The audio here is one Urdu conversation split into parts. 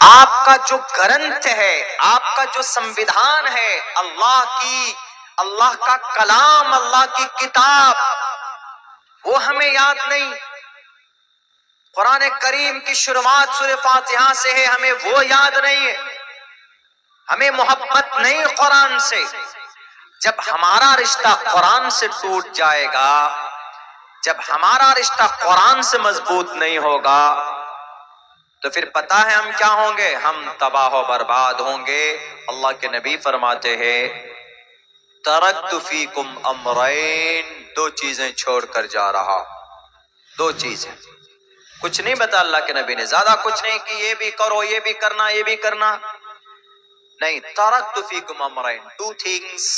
آپ کا جو گرنتھ ہے، آپ کا جو سمویدھان ہے، اللہ کا کلام، اللہ کی کتاب، وہ ہمیں یاد نہیں۔ قرآن کریم کی شروعات سورہ فاتحہ سے ہے، ہمیں وہ یاد نہیں ہے، ہمیں محبت نہیں قرآن سے۔ جب ہمارا رشتہ قرآن سے ٹوٹ جائے گا، جب ہمارا رشتہ قرآن سے مضبوط نہیں ہوگا، تو پھر پتہ ہے ہم کیا ہوں گے؟ ہم تباہ و برباد ہوں گے۔ اللہ کے نبی فرماتے ہیں ترکت فیکم امرین، دو چیزیں چھوڑ کر جا رہا، دو چیزیں، کچھ نہیں بتا اللہ کے نبی نے، زیادہ کچھ نہیں کہ یہ بھی کرو، یہ بھی کرنا، یہ بھی کرنا نہیں۔ ترکت فیکم امرین، two things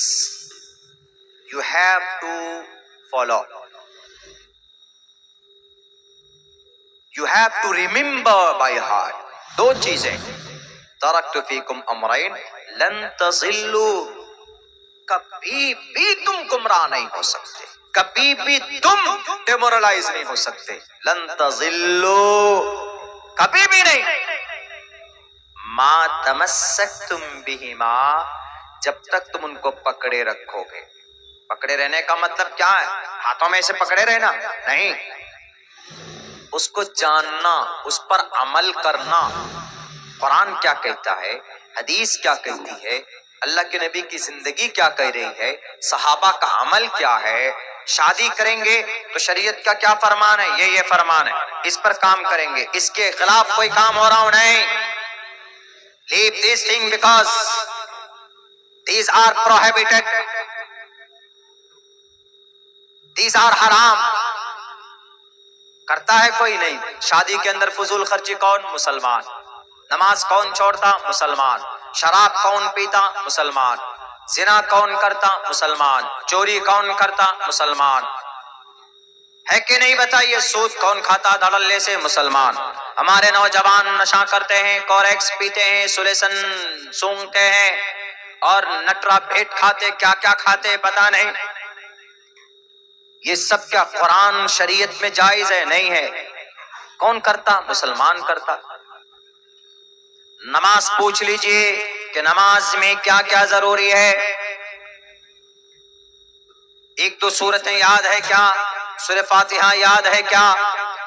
you have to follow, you have to remember by heart، دو چیزیں۔ ترکت فیکم امرین لن تضلوا، کبھی بھی تم گمراہ نہیں ہو سکتے، کبھی بھی تم ڈیمورلائز نہیں ہو سکتے، لن تضلوا، کبھی بھی نہیں، ما تمسکتم بہما، جب تک تم ان کو پکڑے رکھو گے۔ پکڑے رہنے کا مطلب کیا ہے؟ ہاتھوں میں سے پکڑے رہنا نہیں، اس کو جاننا، اس پر عمل کرنا۔ قرآن کیا کہتا ہے، حدیث کیا کہتی ہے، اللہ کے نبی کی زندگی کیا کہہ رہی ہے، صحابہ کا عمل کیا ہے۔ شادی کریں گے تو شریعت کا کیا فرمان ہے؟ یہ فرمان ہے، اس پر کام کریں گے، اس کے خلاف کوئی کام ہو رہا ہو نہیں۔ Leave this thing because these are prohibited, these are حرام۔ کرتا ہے کوئی نہیں۔ شادی کے اندر فضول خرچی کون؟ مسلمان۔ نماز کون چھوڑتا؟ مسلمان۔ شراب کون پیتا؟ مسلمان۔ زنا کون کرتا؟ مسلمان۔ چوری کون کرتا؟ مسلمان۔ ہے کہ نہیں بتائیے؟ سود کون کھاتا دھڑلے سے؟ مسلمان۔ ہمارے نوجوان نشہ کرتے ہیں، کوریکس پیتے ہیں، سلیسن سونگتے ہیں اور نٹرا بھیٹ کھاتے، کیا کیا کھاتے پتہ نہیں۔ یہ سب کیا قرآن شریعت میں جائز ہے؟ نہیں ہے۔ کون کرتا؟ مسلمان کرتا۔ نماز پوچھ لیجئے کہ نماز میں کیا کیا ضروری ہے؟ ایک دو سورتیں یاد ہے کیا؟ سورہ فاتحہ یاد ہے کیا؟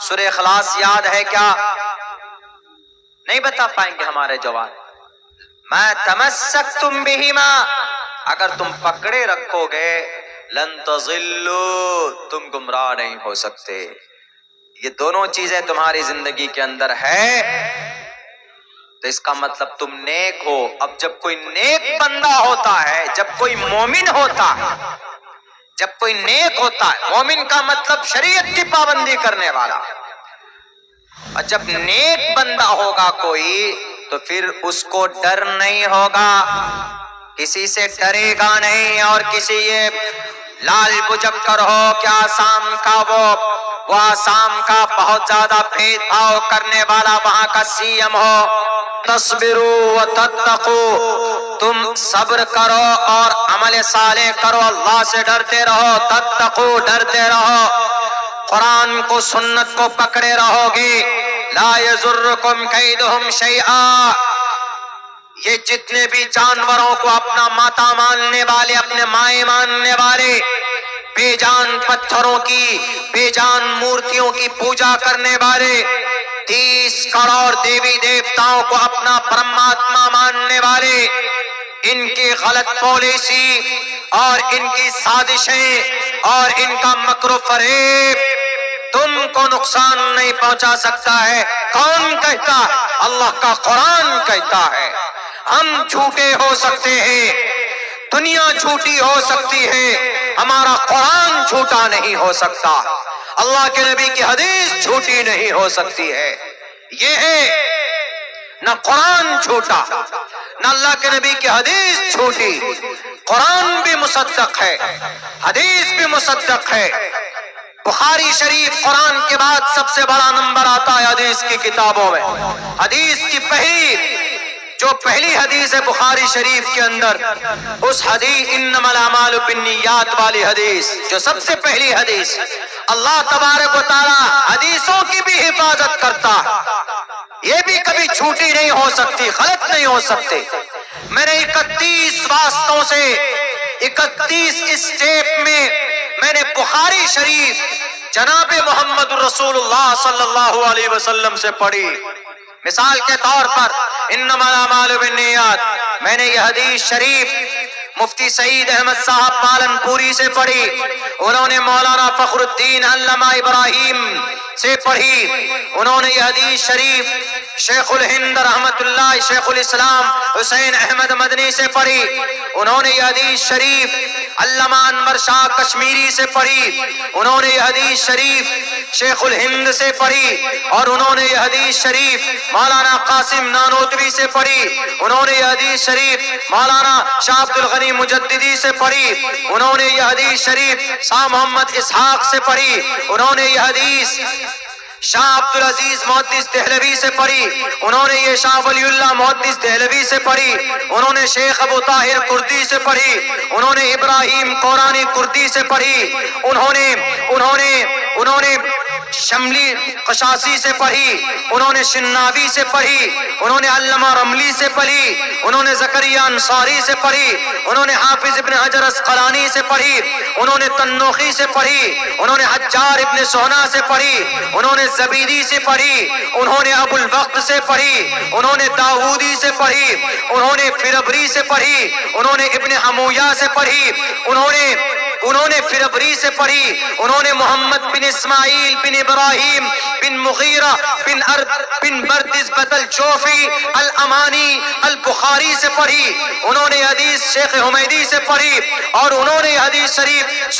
سورہ اخلاص یاد ہے کیا؟ نہیں بتا پائیں گے ہمارے جوان۔ ما تمسکتم بہما، اگر تم پکڑے رکھو گے، لن تضلوا، تم گمراہ نہیں ہو سکتے۔ یہ دونوں چیزیں تمہاری زندگی کے اندر ہے تو اس کا مطلب تم نیک ہو۔ اب جب کوئی نیک بندہ ہوتا ہے، جب کوئی مومن ہوتا ہے، جب کوئی نیک ہوتا ہے، مومن کا مطلب شریعت کی پابندی کرنے والا، اور جب نیک بندہ ہوگا کوئی تو پھر اس کو ڈر نہیں ہوگا، کسی سے ڈرے گا نہیں، اور کسی یہ لال بجب کر ہو کیا آسام کا وہ آسام کا بہت زیادہ بھید بھاؤ کرنے والا وہاں کا سی ایم ہو، تصبروا وتتقوا، تم صبر کرو اور عمل صالح کرو، اللہ سے ڈرتے رہو، تتقوا، ڈرتے رہو، قرآن کو سنت کو پکڑے رہو گے، لا یضرکم کیدہم شیئا، یہ جتنے بھی جانوروں کو اپنا ماتا ماننے والے، اپنے مائیں ماننے والے، بے جان پتھروں کی، بے جان مورتیوں کی پوجا کرنے والے، 30 کروڑ دیوی دیوتاؤں کو اپنا پرماتما ماننے والے، ان کی غلط پالیسی اور ان کی سازشیں اور ان کا مکر و فریب تم کو نقصان نہیں پہنچا سکتا ہے۔ کون کہتا ہے؟ اللہ کا قرآن کہتا ہے۔ ہم جھوٹے ہو سکتے ہیں، دنیا جھوٹی ہو سکتی ہے، ہمارا قرآن جھوٹا نہیں ہو سکتا، اللہ کے نبی کی حدیث جھوٹی نہیں ہو سکتی ہے۔ یہ ہے نہ قرآن جھوٹا، نہ اللہ کے نبی کی حدیث جھوٹی، قرآن بھی مصدق ہے، حدیث بھی مصدق ہے۔ بخاری شریف قرآن کے بعد سب سے بڑا نمبر آتا ہے حدیث کی کتابوں میں۔ حدیث کی جو پہلی حدیث ہے بخاری شریف کے اندر، اس حدیث انما الاعمال بالنیات والی حدیث، جو سب سے پہلی حدیث، اللہ تبارک و تعالی حدیثوں کی بھی حفاظت کرتا ہے۔ یہ بھی کبھی جھوٹی نہیں ہو سکتی، غلط نہیں ہو سکتے۔ میں نے 31 واسطوں سے 31 اسٹیپ میں نے بخاری شریف جناب محمد رسول اللہ صلی اللہ علیہ وسلم سے پڑھی۔ مثال کے طور پر انما الاعمال بالنیات، میں نے یہ حدیث شریف مفتی سعید احمد صاحب پالن پوری سے پڑھی، انہوں نے مولانا فخر الدین علامہ ابراہیم سے پڑھی، انہوں نے یہ حدیث شریف شیخ الہند رحمت اللہ شیخ الاسلام حسین احمد مدنی سے پڑھی، انہوں نے یہ حدیث شریف علامہ انور شاہ کشمیری سے پڑھی، انہوں نے یہ حدیث شریف شیخ الہند سے پڑھی، اور انہوں نے یہ حدیث شریف مولانا قاسم نانوتوی سے پڑھی، انہوں نے یہ حدیث شریف مولانا شاہ عبد الغنی مجددی سے پڑھی، انہوں نے یہ حدیث شریف شاہ محمد اسحاق سے پڑھی، انہوں نے یہ حدیث شاہ عبدالعزیز محدث دہلوی سے پڑھی، انہوں نے یہ شاہ ولی اللہ محدث دہلوی سے پڑھی، انہوں نے شیخ ابو طاہر کردی سے پڑھی، انہوں نے ابراہیم قورانی کردی سے پڑھی، انہوں نے شملی قشاسی سے پڑھی، انہوں نے شناوی سے پڑھی، انہوں نے علامہ رملی سے پڑھی، انہوں نے زکریا انصاری سے پڑھی، انہوں نے حافظ ابن حجر اسقلانی سے پڑھی، انہوں نے تنوخی سے پڑھی، انہوں نے حجار ابن سہنا سے پڑھی، انہوں نے زبیدی سے پڑھی، انہوں نے ابو الوقت سے پڑھی، انہوں نے داودی سے پڑھی، انہوں نے فربری سے پڑھی، انہوں نے ابن حمویہ سے پڑھی، انہوں نے فربری سے پڑھی، انہوں نے محمد بن اسماعیل بن ابراہیم بن مغیرہ بن بردس بدل جوفی الامانی البخاری سے پڑھی، انہوں نے حدیث شیخ حمیدی سے پڑھی، اور انہوں نے حدیث شریف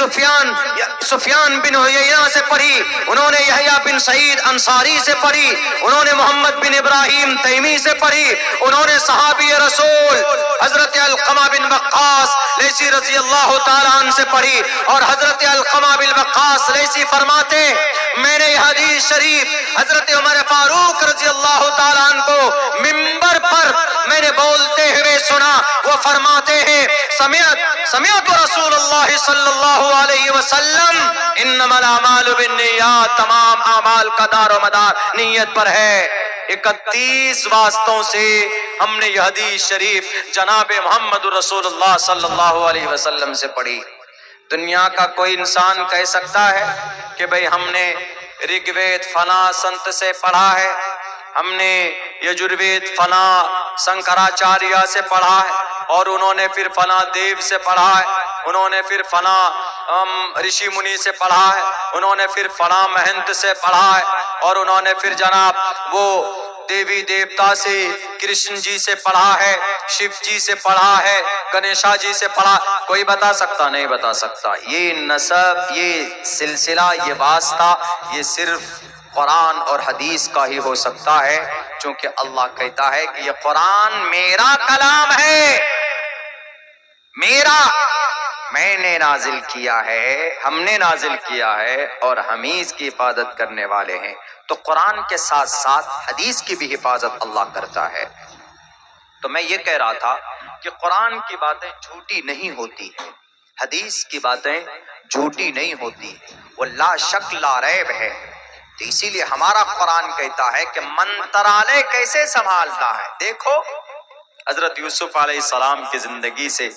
سفیان بن عیینہ سے پڑھی، انہوں نے یحییٰ بن سعید انصاری سے پڑھی، انہوں نے محمد بن ابراہیم تیمی سے پڑھی، انہوں نے صحابی رسول حضرت علقمہ بن وقاص لیثی رضی اللہ تعالیٰ عنہ سے پڑھی، اور حضرت علقمہ بن وقاص لیثی فرماتے میں نے یہ حدیث شریف حضرت عمر فاروق رضی اللہ تعالیٰ عنہ کو منبر پر میں نے بولتے ہوئے سنا، وہ فرماتے ہیں سمعت رسول اللہ صلی اللہ علیہ وسلم انما الاعمال بالنیات، تمام اعمال کا دار و مدار نیت پر ہے۔ 31 واسطوں سے ہم نے یہ حدیث شریف جناب محمد رسول اللہ صلی اللہ علیہ وسلم سے پڑھی۔ دنیا کا کوئی انسان کہہ سکتا ہے کہ بھئی ہم نے رگ وید فنا سنت سے پڑھا ہے، ہم نے یجروید فنا شنکراچاریہ سے پڑھا ہے، اور انہوں نے پھر فنا دیو سے پڑھا ہے، انہوں نے پھر فنا رشی منی سے پڑھا ہے، انہوں نے پھر فنا مہنت سے پڑھا ہے، اور انہوں نے پھر جناب وہ دیوی دیوتا سے کرشن جی سے پڑھا ہے، شیو جی سے پڑھا ہے، گنیشا جی سے پڑھا۔ کوئی بتا سکتا؟ نہیں بتا سکتا۔ یہ نسب، یہ سلسلہ، یہ واسطہ، یہ صرف قرآن اور حدیث کا ہی ہو سکتا ہے، چونکہ اللہ کہتا ہے کہ یہ قرآن میرا کلام ہے، میرا، میں نے نازل کیا ہے، ہم نے نازل کیا ہے، اور ہم ہی اس کی حفاظت کرنے والے ہیں۔ تو قرآن کے ساتھ ساتھ حدیث کی بھی حفاظت اللہ کرتا ہے۔ تو میں یہ کہہ رہا تھا کہ قرآن کی باتیں جھوٹی نہیں ہوتی ہے، حدیث کی باتیں جھوٹی نہیں ہوتی، وہ لا شک لا ریب ہے۔ تو اسی لیے ہمارا قرآن کہتا ہے کہ منترالے کیسے سنبھالتا ہے۔ دیکھو حضرت یوسف علیہ السلام کی زندگی سے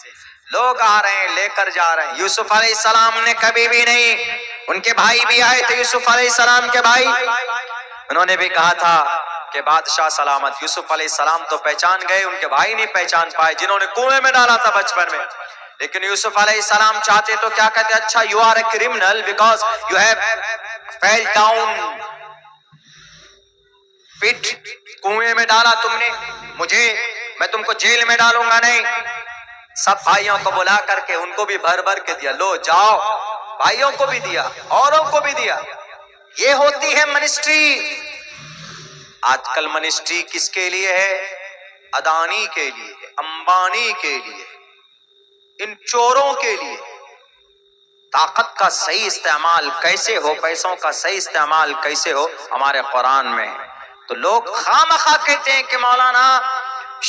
لوگ آ رہے ہیں، لے کر جا رہے ہیں۔ یوسف علیہ السلام نے کبھی بھی نہیں، ان کے بھائی بھی آئے تھے، یوسف علیہ السلام کے بھائی، انہوں نے بھی کہا تھا کہ بادشاہ سلامت۔ یوسف علیہ السلام تو پہچان گئے، ان کے بھائی نہیں پہچان پائے جنہوں نے کنویں میں ڈالا تھا بچپن میں۔ لیکن یوسف علیہ السلام چاہتے تو کیا کہتے؟ اچھا you are a criminal because you have fell down pit، کنویں میں ڈالا تم نے مجھے، میں تم کو جیل میں ڈالوں گا نہیں۔ سب بھائیوں کو بلا کر کے ان کو بھی بھر بھر کے دیا، لو جاؤ، بھائیوں کو بھی دیا، اوروں کو بھی دیا۔ یہ ہوتی ہے منسٹری۔ آج کل منسٹری کس کے لیے ہے؟ اڈانی کے لیے، امبانی کے لیے، ان چوروں کے لیے۔ طاقت کا صحیح استعمال کیسے ہو، پیسوں کا صحیح استعمال کیسے ہو، ہمارے قرآن میں۔ تو لوگ خواہ کہتے ہیں کہ مولانا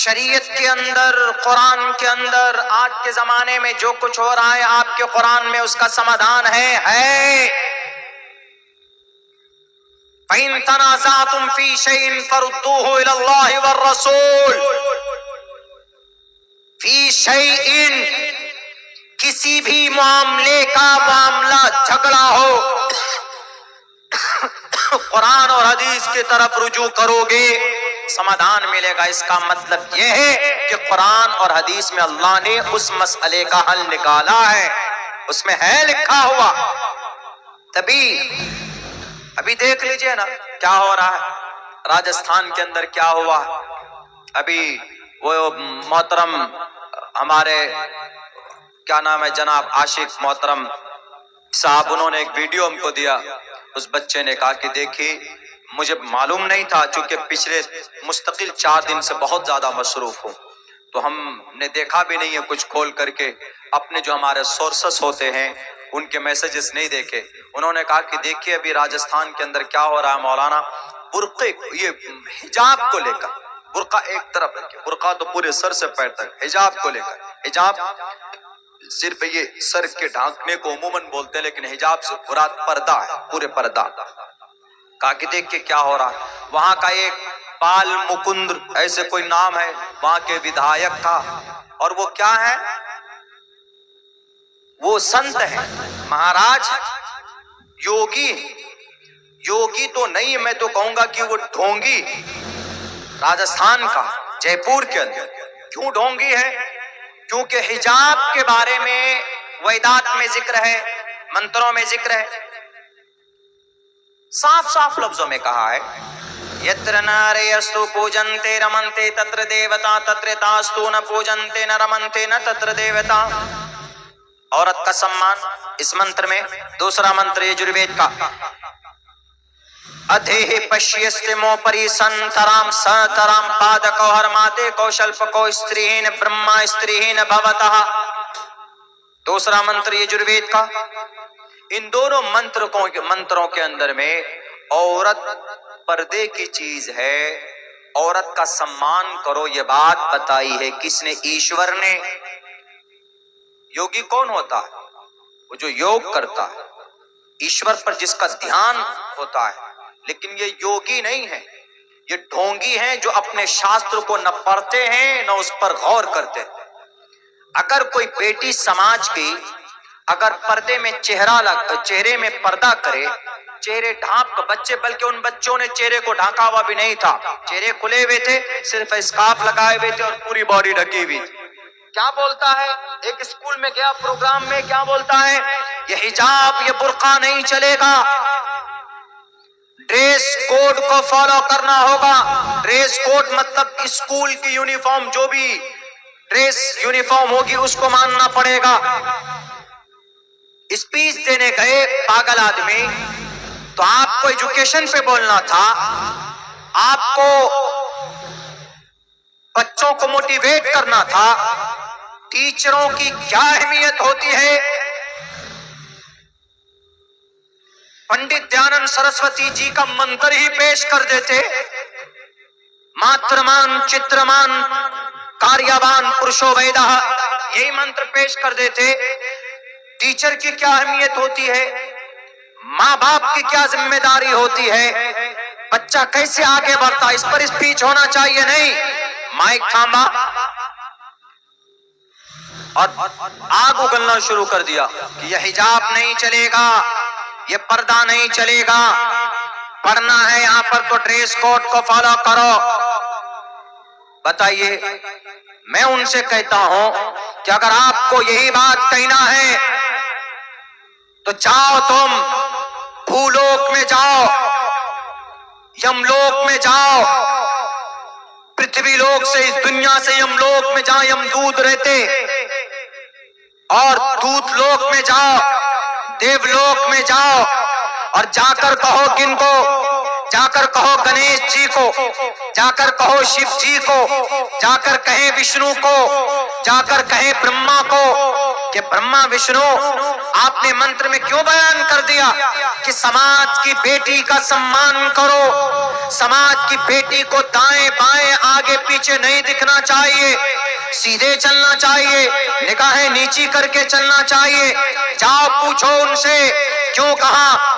شریعت کے اندر، قرآن کے اندر آج کے زمانے میں جو کچھ ہو رہا ہے آپ کے قرآن میں اس کا سمادھان ہے۔ فَإِن تَنَازَعْتُمْ فِي شَيْءٍ فَرُدُّوهُ إِلَى اللَّهِ وَالرَّسُولِ. فی شیء، کسی بھی معاملے کا معاملہ جھگڑا ہو قرآن اور حدیث کی طرف رجوع کرو گے سمادھان ملے گا. اس کا مطلب یہ ہے کہ قرآن اور حدیث میں اللہ نے اس مسئلے کا حل نکالا ہے، اس میں ہے لکھا ہوا. تبھی ابھی دیکھ لیجئے نا کیا ہو رہا ہے راجستھان کے اندر، کیا ہوا ابھی. وہ محترم ہمارے کیا نام ہے جناب عاشق محترم صاحب، انہوں نے ایک ویڈیو ہم کو دیا. اس بچے نے کہا کہ دیکھیے مجھے معلوم نہیں تھا، چونکہ پچھلے مستقل 4 دن سے بہت زیادہ مصروف ہوں تو ہم نے دیکھا بھی نہیں ہے کچھ کھول کر کے، اپنے جو ہمارے سورسز ہوتے ہیں ان کے میسیجز نہیں دیکھے. انہوں نے کہا کہ دیکھیے ابھی راجستھان کے اندر کیا ہو رہا ہے مولانا، برقعے یہ حجاب کو لے کر، برقع ایک طرف رکھے، برقع تو پورے سر سے پیر تک، حجاب کو لے کر، حجاب صرف یہ سر کے ڈھانکنے کو عموماً بولتے ہیں لیکن حجاب سے مراد پردہ ہے، پورے پردہ. کہا کہ دیکھ کے کیا ہو رہا ہے. وہاں کا ایک پال مکند ایسے کوئی نام ہے وہاں کے ودھایک تھا، اور وہ کیا ہے، وہ سنت ہے، مہاراج یوگی. یوگی تو نہیں، میں تو کہوں گا کہ وہ ڈھونگی. راجستھان کا جے پور کے اندر کیوں ڈھونگی ہے؟ کیونکہ حجاب کے بارے میں ویدات میں ذکر ہے، منتروں میں ذکر ہے، صاف صاف لفظوں میں کہا ہے یتر ناریستو پوجنتے رمنتے تتر دیوتا تتر تاستو نہ پوجنتے نہ رمنتے نہ تتر دیوتا. عورت کا سمان اس منتر میں. دوسرا منتر یجروید کا ادھے پشیستمو پری سنترام سنترام پادکو ہرماتے کوشلپکو استریہین برہما استریہین بھوتہ. دوسرا منتر یجروید کا. ان دونوں منتروں کے اندر میں عورت پردے کی چیز ہے، عورت کا سمان کرو یہ بات بتائی ہے کس نے؟ ایشور نے. یوگی کون ہوتا ہے؟ وہ جو یوگ کرتا ہے، ایشور پر جس کا دھیان ہوتا ہے. لیکن یہ یوگی نہیں ہے، یہ ڈھونگی ہیں جو اپنے شاستر کو نہ پڑھتے ہیں نہ اس پر غور کرتے. اگر کوئی بیٹی سماج کی اگر پردے میں چہرے میں پردہ کرے، چہرے ڈھانپ کر، بچے بلکہ ان بچوں نے چہرے کو ڈھانکا ہوا بھی نہیں تھا، چہرے کھلے ہوئے تھے، صرف اسکارف لگائے ہوئے تھے اور پوری باڈی ڈھکی ہوئی. کیا بولتا ہے؟ ایک اسکول میں گیا پروگرام میں، کیا بولتا ہے؟ یہ حجاب یہ برقع نہیں چلے گا، ڈریس کوڈ کو فالو کرنا ہوگا. ڈریس کوڈ مطلب اسکول کی یونیفارم، جو بھی ڈریس یونیفارم ہوگی اس کو ماننا پڑے گا. اسپیچ دینے گئے پاگل آدمی، تو آپ کو ایجوکیشن پہ بولنا تھا، آپ کو بچوں کو موٹیویٹ کرنا تھا. ٹیچروں کی کیا اہمیت ہوتی ہے؟ پنڈت دیانند سرسوتی جی کا منتر ہی پیش کر دیتے، ماترمان چترمان کاریابان پرشو ویدہ، یہی منتر پیش کر دیتے. ٹیچر کی کیا اہمیت ہوتی ہے، ماں باپ کی کیا ذمہ داری ہوتی ہے، بچہ کیسے آگے بڑھتا، اس پر اسپیچ ہونا چاہیے. نہیں، مائک تھاما اور آگ اگلنا شروع کر دیا کہ یہ حجاب نہیں چلے گا، یہ پردہ نہیں چلے گا، پڑھنا ہے یہاں پر تو ڈریس کوڈ کو فالو کرو. بتائیے، میں ان سے کہتا ہوں کہ اگر آپ کو یہی بات کہنا ہے تو جاؤ، تم بھولوک میں جاؤ، یملوک میں جاؤ، پرتھوی لوک سے اس دنیا سے یملوک میں جاؤ، یمدود رہتے، اور دوت لوک میں جاؤ، دیو لوک میں جاؤ، اور جا کر کہو کن کو؟ جا کر کہو گنیش جی کو، جا کر کہو شیو جی کو، جا کر کہیں وشنو کو، جا کر کہیں برہما کو کہ برہما وشنو آپ نے منتر میں کیوں بیان کر دیا کہ سماج کی بیٹی کا سمان کرو، سماج کی بیٹی کو دائیں بائیں آگے پیچھے نہیں دکھنا چاہیے، سیدھے چلنا چاہیے، نگاہیں نیچی کر کے چلنا چاہیے. جاؤ پوچھو ان سے کیوں کہا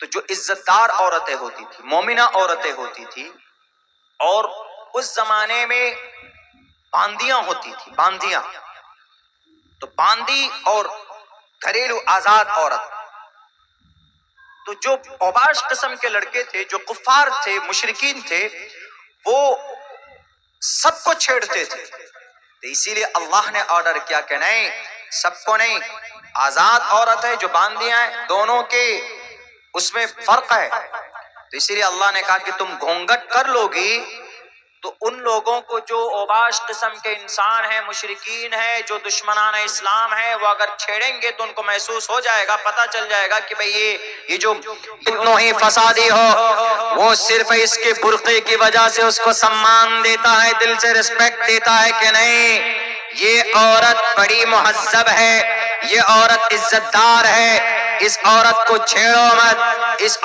تو جو عزت دار عورتیں ہوتی تھی، مومنہ عورتیں ہوتی تھی، اور اس زمانے میں باندیاں ہوتی تھی، باندیاں، تو باندی اور گھریلو آزاد عورت، تو جو اوباش قسم کے لڑکے تھے، جو کفار تھے، مشرکین تھے، وہ سب کو چھیڑتے تھے. تو اسی لیے اللہ نے آرڈر کیا کہ نہیں، سب کو نہیں، آزاد عورت ہے جو باندیاں ہیں، دونوں کے اس میں فرق ہے. تو اسی لیے اللہ نے کہا کہ تم گھونگٹ کر لو گی تو ان لوگوں کو جو اوباش قسم کے انسان ہیں، مشرکین ہیں، جو دشمنان اسلام ہیں، وہ اگر چھیڑیں گے تو ان کو محسوس ہو جائے گا، پتہ چل جائے گا کہ بھئی یہ جو اتنوں ہی فسادی ہو، وہ صرف اس کے برقعے کی وجہ سے اس کو سمان دیتا ہے، دل سے رسپیکٹ دیتا ہے کہ نہیں، یہ عورت بڑی مہذب ہے، یہ عورت عزت دار ہے، اس عورت کو چھیڑو مت، اس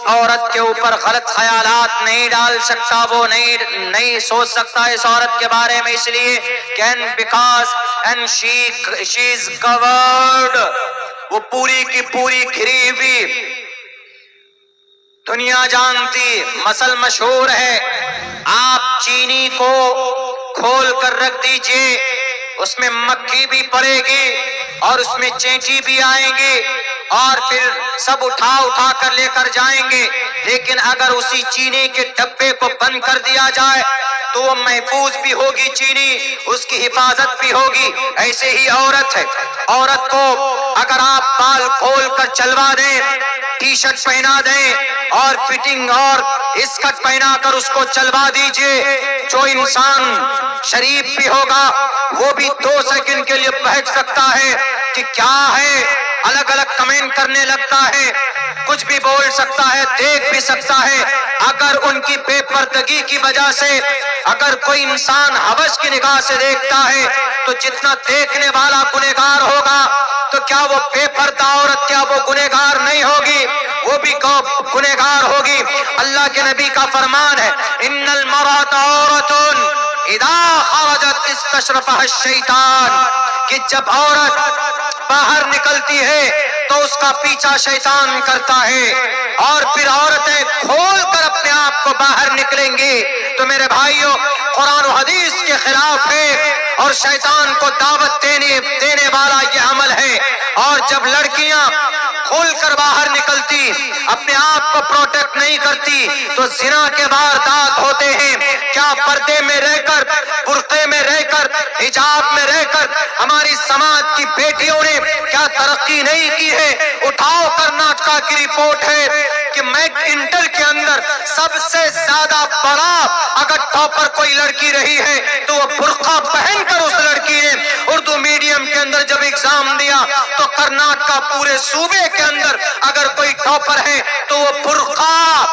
عورت کے اوپر غلط خیالات نہیں ڈال سکتا، وہ نہیں سوچ سکتا اس عورت کے بارے میں، اس لیے because she is covered، وہ پوری کی پوری گھری ہوئی، دنیا جانتی، مسل مشہور ہے. آپ چینی کو کھول کر رکھ دیجئے، اس میں مکھی بھی پڑے گی اور اس میں چینٹی بھی آئیں گے اور پھر سب اٹھا کر لے کر جائیں گے، لیکن اگر اسی چینی کے ڈبے کو بند کر دیا جائے تو وہ محفوظ بھی ہوگی، چینی اس کی حفاظت بھی ہوگی. ایسے ہی عورت ہے، عورت کو اگر آپ بال کھول کر چلوا دیں، ٹی شرٹ پہنا دیں اور فٹنگ اور اسکرٹ پہنا کر اس کو چلوا دیجئے، جو انسان شریف بھی ہوگا وہ بھی 2 سیکنڈ کے لیے بہک سکتا ہے کہ کیا ہے، الگ الگ کمنٹ کرنے لگتا ہے، کچھ بھی بول سکتا ہے، دیکھ بھی سکتا ہے. اگر ان کی بے پردگی کی وجہ سے اگر کوئی انسان حوث کی نگاہ سے دیکھتا ہے تو جتنا دیکھنے والا گنہگار ہوگا تو کیا وہ بے پردہ عورت کیا وہ گنہگار نہیں ہوگی؟ وہ بھی گنہگار ہوگی. اللہ کے نبی کا فرمان ہے، ان المرأۃ عورۃ اذا خرجت استشرفها الشیطان، کہ جب عورت باہر نکلتی ہے تو اس کا پیچھا شیطان کرتا ہے، اور پھر عورتیں کھول کر اپنے آپ کو باہر نکلیں گی تو میرے بھائیوں قرآن و حدیث کے خلاف ہے اور شیطان کو دعوت دینے والا یہ عمل ہے. اور جب لڑکیاں کھول کر باہر نکلتی، اپنے آپ کو پروٹیکٹ نہیں کرتی تو زنا کے واردات ہوتے ہیں. کیا پردے میں رہ کر، برقعے میں رہ کر، حجاب میں رہ کر ہماری سماج کی بیٹیوں نے کیا ترقی نہیں کی ہے؟ اٹھاؤ کرناٹکا کی رپورٹ ہے کہ میک انٹر کے اندر سب سے زیادہ بڑا اگر ٹاپر کوئی لڑکی رہی ہے تو وہ برقع پہن کر اس لڑکی نے اردو میڈیم کے اندر جب ایگزام دیا تو کرناٹکا پورے صوبے کے اندر اگر کوئی ٹاپر ہے تو وہ برقع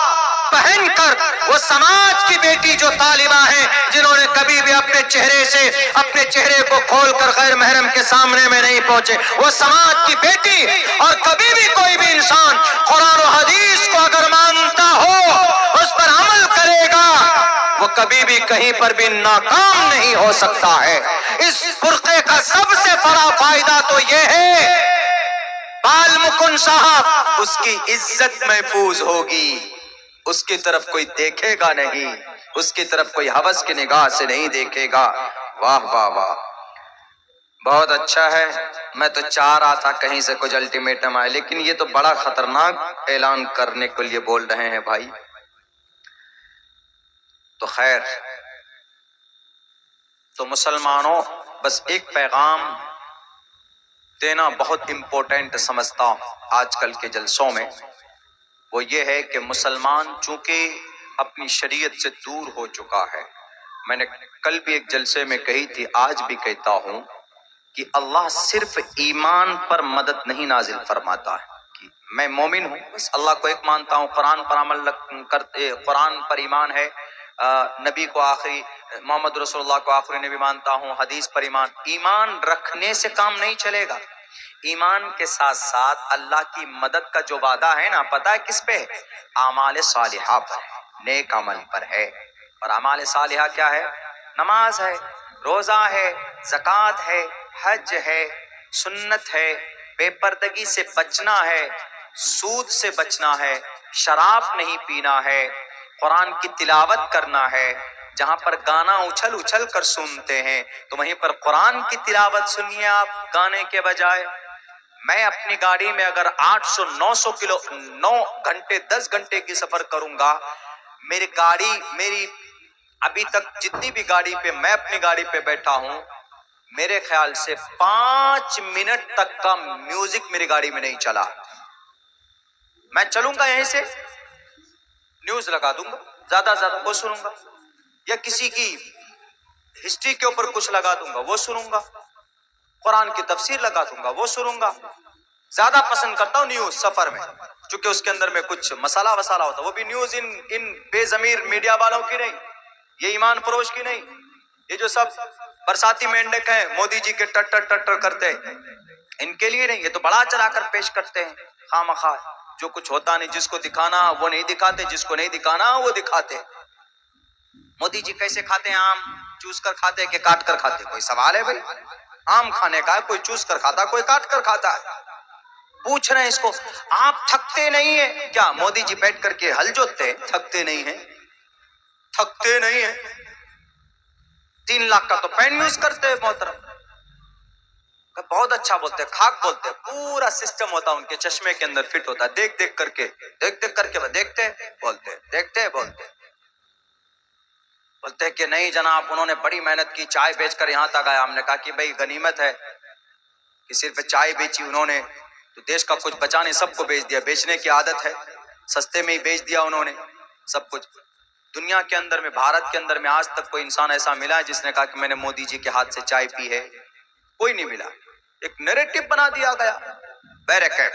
پہن کر، وہ سماج کی بیٹی جو طالبہ ہیں جنہوں نے کبھی بھی اپنے چہرے کو کھول کر غیر محرم کے سامنے میں نہیں پہنچے، وہ سماج کی بیٹی. اور کبھی بھی کوئی بھی انسان قرآن و حدیث کو اگر مانتا ہو، اس پر عمل کرے گا، وہ کبھی بھی کہیں پر بھی ناکام نہیں ہو سکتا ہے. اس برقعے کا سب سے بڑا فائدہ تو یہ ہے، بال مکن صاحب اس کی عزت محفوظ ہوگی، اس کی طرف کوئی دیکھے گا نہیں، اس کی طرف کوئی حوث کی نگاہ سے نہیں دیکھے گا. واہ واہ واہ، بہت اچھا ہے. میں تو چاہ رہا تھا کہیں سے کچھ الٹیمیٹم آئے، لیکن یہ تو بڑا خطرناک اعلان کرنے کے لیے بول رہے ہیں بھائی. تو خیر، تو مسلمانوں بس ایک پیغام دینا بہت امپورٹنٹ سمجھتا ہوں آج کل کے جلسوں میں، وہ یہ ہے کہ مسلمان چونکہ اپنی شریعت سے دور ہو چکا ہے. میں نے کل بھی ایک جلسے میں کہی تھی، آج بھی کہتا ہوں کہ اللہ صرف ایمان پر مدد نہیں نازل فرماتا ہے کہ میں مومن ہوں بس اللہ کو ایک مانتا ہوں، قرآن پر عمل کرتے، قرآن پر ایمان ہے، نبی کو آخری، محمد رسول اللہ کو آخری نبی مانتا ہوں، حدیث پر ایمان رکھنے سے کام نہیں چلے گا. ایمان کے ساتھ ساتھ اللہ کی مدد کا جو وعدہ ہے نا، پتہ ہے کس پہ؟ اعمال صالحہ پر، نیک عمل پر ہے. اور اعمال صالحہ کیا ہے؟ نماز ہے، روزہ ہے، زکوٰۃ ہے، حج ہے، سنت ہے، بے پردگی سے بچنا ہے، سود سے بچنا ہے، شراب نہیں پینا ہے، قرآن کی تلاوت کرنا ہے۔ جہاں پر گانا اچھل اچھل کر سنتے ہیں تو وہیں پر قرآن کی تلاوت سنیے آپ گانے کے بجائے۔ میں اپنی گاڑی میں اگر 800 900 کلو 9 گھنٹے 10 گھنٹے کی سفر کروں گا، میری ابھی تک جتنی بھی گاڑی پہ میں اپنی گاڑی پہ بیٹھا ہوں، میرے خیال سے 5 منٹ تک کا میوزک میری گاڑی میں نہیں چلا۔ میں چلوں گا یہیں سے نیوز لگا دوں گا، زیادہ زیادہ وہ سنوں گا، یا کسی کی ہسٹری کے اوپر کچھ لگا دوں گا وہ سنوں گا، قرآن کی تفسیر لگا دوں گا وہ سنوں گا۔ زیادہ پسند کرتا ہوں نیوز سفر میں، چونکہ اس کے اندر میں کچھ مسالہ وسالہ ہوتا ہے، وہ بھی نیوز ان بے ضمیر میڈیا والوں کی نہیں، یہ ایمان فروش کی نہیں، یہ جو سب برساتی مینڈک ہیں مودی جی کے ٹٹر ٹٹر کرتے ہیں، ان کے لیے نہیں، یہ تو بڑا چڑھا کر پیش کرتے ہیں خواہ مخواہ۔ جو کچھ ہوتا نہیں، جس کو دکھانا وہ نہیں دکھاتے، جس کو نہیں دکھانا وہ دکھاتے۔ مودی جی کیسے کھاتے ہیں آم؟ چوس کر کھاتے ہیں کہ کاٹ کر کھاتے؟ کوئی سوال ہے بھائی؟ آم کھانے کا ہے، کوئی چوس کر کھاتا، کوئی کاٹ کر کھاتا ہے۔ پوچھ رہے ہیں اس کو، آپ تھکتے نہیں ہیں کیا؟ مودی جی بیٹھ کر کے ہل جوتتے ہیں، تھکتے نہیں ہیں، تھکتے نہیں ہیں۔ 3 لاکھ کا تو پین یوز کرتے ہیں محترم، بہت اچھا بولتے ہیں، خاک بولتے ہیں، پورا سسٹم ہوتا ہے ان کے چشمے کے اندر فٹ ہوتا ہے، دیکھ دیکھ کر کے دیکھتے بولتے، دیکھتے بولتے۔ بولتے کہ نہیں جناب، انہوں نے بڑی محنت کی، چائے بیچ کر یہاں تک آیا۔ ہم نے کہا کہ بھئی غنیمت ہے کہ صرف چائے بیچی انہوں نے، تو دیش کا کچھ بچا نہیں، سب کو بیچ دیا، بیچنے کی عادت ہے، سستے میں ہی بیچ دیا انہوں نے سب کچھ۔ دنیا کے اندر میں، بھارت کے اندر میں آج تک کوئی انسان ایسا ملا ہے جس نے کہا کہ میں نے مودی جی کے ہاتھ سے چائے پی ہے؟ کوئی نہیں ملا۔ ایک نیریٹو بنا دیا گیا، بیریکیٹ۔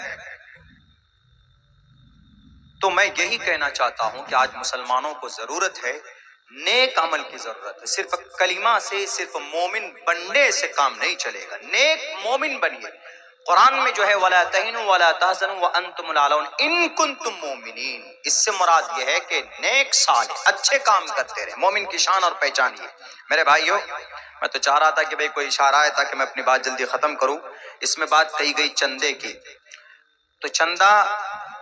تو میں یہی کہنا چاہتا ہوں کہ آج مسلمانوں کو ضرورت ہے، نیک عمل کی ضرورت ہے۔ صرف کلمہ سے، صرف مومن بننے سے کام نہیں چلے گا، نیک مومن بنیے۔ قرآن میں جو ہے وَلَا تَهِنُوا وَلَا تَحْزَنُوا وَأَنْتُمُ الْأَعْلَوْنَ إِن كُنتُم مُؤْمِنِينَ۔ اس سے مراد یہ ہے کہ نیک صالح اچھے کام کرتے رہے، مومن کی شان اور پہچان یہ۔ میرے بھائیو، میں تو چاہ رہا تھا کہ بھئی کوئی اشارہ ہے تاکہ میں اپنی بات جلدی ختم کروں۔ اس میں بات کہی گئی چندے کی، تو چندہ،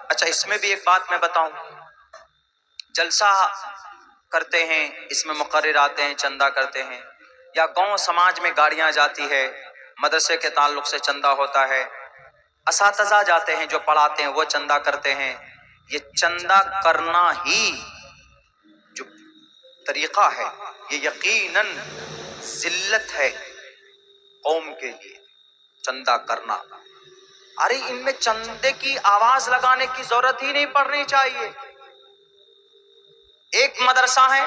اچھا اس میں بھی ایک بات میں بتاؤں، جلسہ کرتے ہیں، اس میں مقرر آتے ہیں، چندہ کرتے ہیں، یا گاؤں سماج میں گاڑیاں جاتی ہے، مدرسے کے تعلق سے چندہ ہوتا ہے، اساتذہ جاتے ہیں جو پڑھاتے ہیں وہ چندہ کرتے ہیں۔ یہ چندہ کرنا ہی جو طریقہ ہے یہ یقیناً ذلت ہے قوم کے لیے، چندہ کرنا۔ ارے ان میں چندے کی آواز لگانے کی ضرورت ہی نہیں پڑنی چاہیے۔ ایک مدرسہ ہے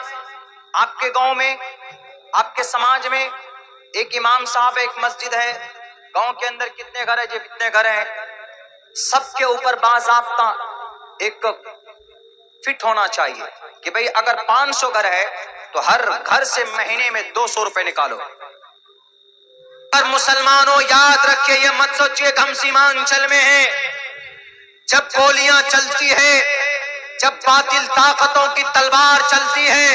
آپ کے گاؤں میں، آپ کے سماج میں، ایک امام صاحب، ایک مسجد ہے، گاؤں کے اندر کتنے گھر ہیں جی؟ کتنے گھر ہیں؟ سب کے اوپر باضابطہ ایک فٹ ہونا چاہیے کہ بھئی اگر 500 گھر ہے تو ہر گھر سے مہینے میں 200 روپے نکالو۔ اور مسلمانوں یاد رکھیے، یہ مت سوچئے کہ ہم سیمانچل میں ہیں، جب گولیاں چلتی ہے، جب باطل طاقتوں کی تلوار چلتی ہے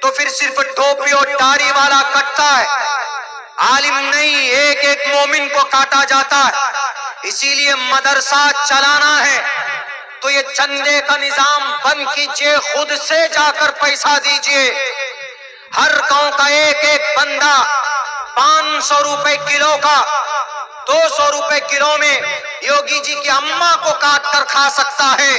تو پھر صرف ٹوپی اور داڑھی والا کٹتا ہے، عالم نہیں، ایک ایک مومن کو کاٹا جاتا ہے۔ اسی لیے مدرسہ چلانا ہے تو یہ چندے کا نظام بند کیجئے، خود سے جا کر پیسہ دیجئے۔ ہر گاؤں کا ایک ایک بندہ 500 روپے کلو کا، 200 روپے کلو میں یوگی جی کی اماں کو کاٹ کر کھا سکتا ہے،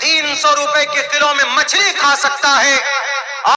300 روپے کے کلو میں مچھلی کھا سکتا ہے۔